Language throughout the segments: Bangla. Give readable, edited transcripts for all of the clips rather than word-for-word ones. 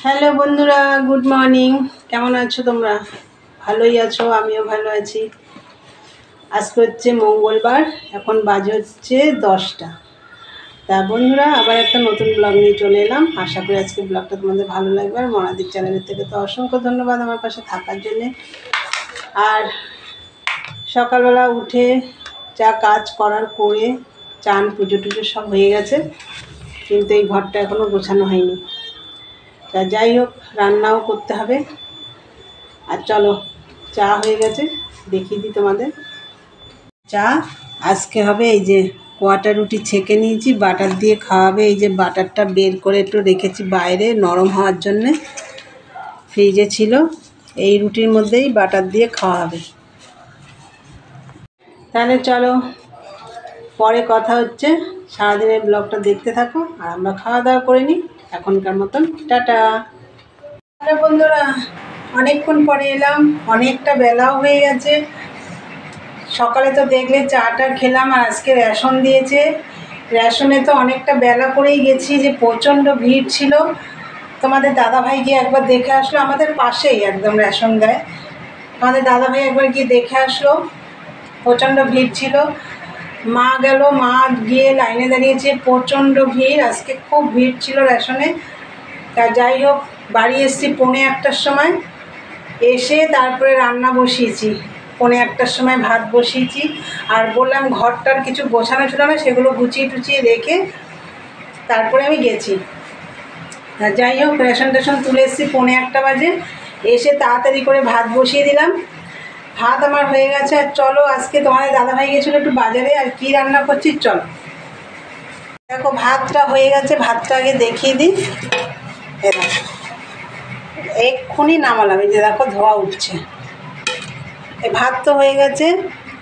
হ্যালো বন্ধুরা, গুড মর্নিং। কেমন আছো তোমরা? ভালোই আছো, আমিও ভালো আছি। আজকে হচ্ছে মঙ্গলবার, এখন বাজে হচ্ছে 10টা। তা বন্ধুরা, আবার একটা নতুন ব্লগ নিয়ে চলে এলাম। আশা করি আজকে ব্লগটা তোমাদের ভালো লাগবে। আর মনাদির চ্যানেলের থেকে তো অসংখ্য ধন্যবাদ আমার পাশে থাকার জন্যে। আর সকালবেলা উঠে যা কাজ করার করে চান পুজো টুজো সব হয়ে গেছে, কিন্তু এই ঘরটা এখনও গোছানো হয়নি। তা যাই হোক, রান্নাও করতে হবে। আর চলো, চা হয়ে গেছে, দেখিয়ে দিই তোমাদের। চা আজকে হবে এই যে কোয়াটার রুটি ছেঁকে নিয়েছি, বাটার দিয়ে খাওয়াবে। এই যে বাটারটা বের করে একটু রেখেছি বাইরে নরম হওয়ার জন্যে, ফ্রিজে ছিল। এই রুটির মধ্যেই বাটার দিয়ে খাওয়া হবে। তাহলে চলো, পরে কথা হচ্ছে। সারাদিনের ব্লগটা দেখতে থাকো আর আমরা খাওয়া দাওয়া করে নিই। এখনকার মতন টাটা। হ্যালো বন্ধুরা, অনেকক্ষণ পরে এলাম, অনেকটা বেলাও হয়ে গেছে। সকালে তো দেখলে চাটা খেলাম, আর আজকে রেশন দিয়েছে। রেশনে তো অনেকটা বেলা করেই গেছি, যে প্রচণ্ড ভিড় ছিল। তোমাদের দাদাভাই গিয়ে একবার দেখে আসলো, আমাদের পাশেই একদম রেশন দেয়। আমাদের দাদাভাই একবার গিয়ে দেখে আসলো, প্রচণ্ড ভিড় ছিল। মা গেল, মা গিয়ে লাইনে দাঁড়িয়েছে, প্রচণ্ড ভিড়। আজকে খুব ভিড় ছিল রেশনে। তা যাই হোক, বাড়ি এসেছি 1:45-র সময়। এসে তারপরে রান্না বসিয়েছি। 1:45-র সময় ভাত বসিয়েছি। আর বললাম ঘরটার কিছু গোছানো ছিল না, সেগুলো গুছিয়ে টুচিয়ে রেখে তারপরে আমি গেছি। তা যাই হোক, রেশন টেশন তুলে এসেছি 1:45 বাজে। এসে তাড়াতাড়ি করে ভাত বসিয়ে দিলাম। ভাত আমার হয়ে গেছে। আর চলো, আজকে তোমাদের দাদাভাই গেছিলো একটু বাজারে। আর কি রান্না করছি চলো দেখো। ভাতটা হয়ে গেছে, ভাতটা আগে দেখিয়ে দিই। এক্ষুনি নামালাম, এই যে দেখো ধোয়া উঠছে। এই ভাত তো হয়ে গেছে।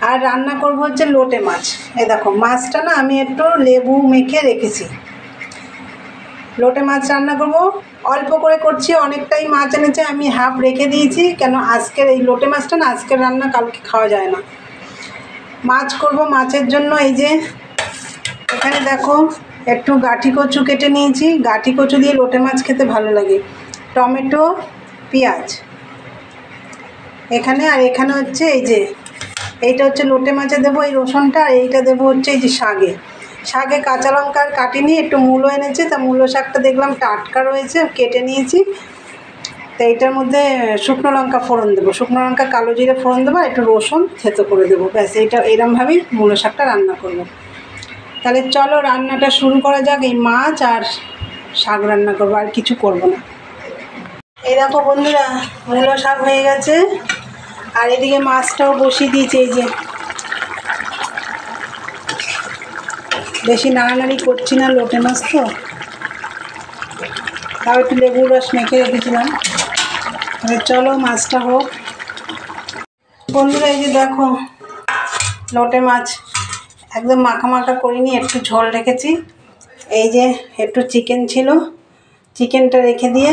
আর রান্না করব হচ্ছে লোটে মাছ। এই দেখো মাছটা না আমি একটু লেবু মেখে রেখেছি। লোটে মাছ রান্না করব, অল্প করে করছি। অনেকটাই মাছ এনেছে, আমি হাফ রেখে দিয়েছি। কেন আজকের এই লোটে মাছটা না, আজকের রান্না কালকে খাওয়া যায় না। মাছ করব, মাছের জন্য এই যে এখানে দেখো একটু গাঁঠি কচু কেটে নিয়েছি। গাঁঠি কচু দিয়ে লোটে মাছ খেতে ভালো লাগে। টমেটো, পেঁয়াজ এখানে। আর এখানে হচ্ছে এই যে এইটা হচ্ছে লোটে মাছে দেবো এই রসুনটা। আর এইটা দেবো হচ্ছে এই যে শাকে কাঁচা লঙ্কা কাটিনি, একটু মূলো এনেছে। তা মূলো শাকটা দেখলাম টাটকা রয়েছে, কেটে নিয়েছি। তো এইটার মধ্যে শুকনো লঙ্কা ফোড়ন দেবো, শুকনো লঙ্কা কালো জিরে ফোড়ন দেবো, একটু রসুন থেতো করে দেবো। ব্যাস, এইটা এরমভাবেই মূলো শাকটা রান্না করবো। তাহলে চলো রান্নাটা শুরু করা যাক। এই মাছ আর শাক রান্না করবো, আর কিছু করবো না। এই দেখো বন্ধুরা, মূলো শাক হয়ে গেছে। আর এদিকে মাছটাও বসিয়ে দিয়েছি। এই যে বেশি নাড়ানাড়ি করছি না, লোটে মাছ তো, তাও একটু লেবুর রস মেখে রেখেছিলাম। চলো মাছটা হোক বন্ধুরা। এই যে দেখো লোটে মাছ একদম মাখা মাখা করিনি, একটু ঝোল রেখেছি। এই যে একটু চিকেন ছিল, চিকেনটা রেখে দিয়ে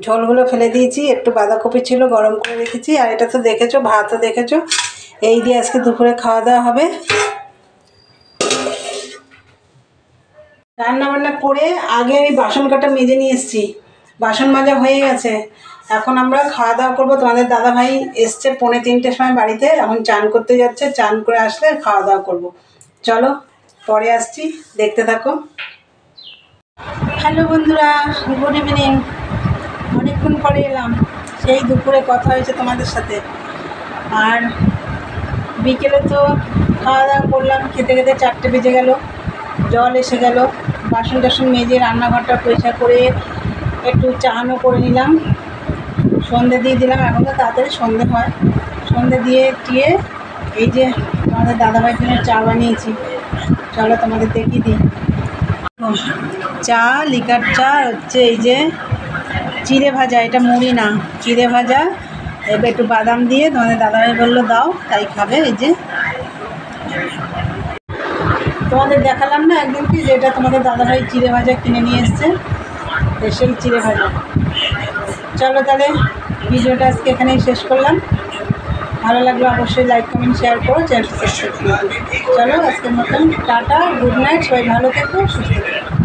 ঝোলগুলো ফেলে দিয়েছি। একটু বাঁধাকপি ছিল, গরম করে রেখেছি। আর এটা তো দেখেছো, ভাতও দেখেছো। এই দিয়ে আজকে দুপুরে খাওয়া দাওয়া হবে। রান্নাবান্না করে আগে আমি বাসন কাটা মেজে নিয়ে এসেছি, বাসন মাজা হয়ে গেছে। এখন আমরা খাওয়া দাওয়া করবো। তোমাদের দাদাভাই এসছে 2:45-র সময় বাড়িতে, এখন চান করতে যাচ্ছে। চান করে আসলে খাওয়া দাওয়া করবো। চলো পরে আসছি, দেখতে থাকো। হ্যালো বন্ধুরা, গুড ইভিনিং। অনেকক্ষণ পরে এলাম, সেই দুপুরে কথা হয়েছে তোমাদের সাথে। আর বিকেলে তো খাওয়া দাওয়া করলাম, খেতে খেতে 4টে বেজে গেল, জল এসে গেল। বাসন টাসন মেজে রান্নাঘরটা পরিষ্কার করে একটু চানও করে নিলাম, সন্ধে দিয়ে দিলাম। এখন তো তাড়াতাড়ি সন্ধে হয়। সন্ধে দিয়ে টিয়ে এই যে তোমাদের দাদাভাইয়ের জন্য চা বানিয়েছি। চলো তোমাদের দেখিয়ে দিই। চা লিকার চা হচ্ছে এই যে চিড়ে ভাজা, এটা মুড়ি না, চিড়ে ভাজা। এবার একটু বাদাম দিয়ে তোমাদের দাদাভাই বললো দাও, তাই খাবে। এই যে তোমাদের দেখালাম না একদিন কি, যেটা তোমাদের দাদাভাই চিড়ে ভাজা কিনে নিয়ে এসছে, সেই চিড়ে ভাজা। চলো তাহলে ভিডিওটা আজকে এখানেই শেষ করলাম। ভালো লাগলো অবশ্যই লাইক কমেন্ট শেয়ার করো, চ্যানেলটা সাবস্ক্রাইব করো। চলো আজকের মতন টাটা, গুড নাইট, সবাই ভালো থেকো, সুস্থ থেকো।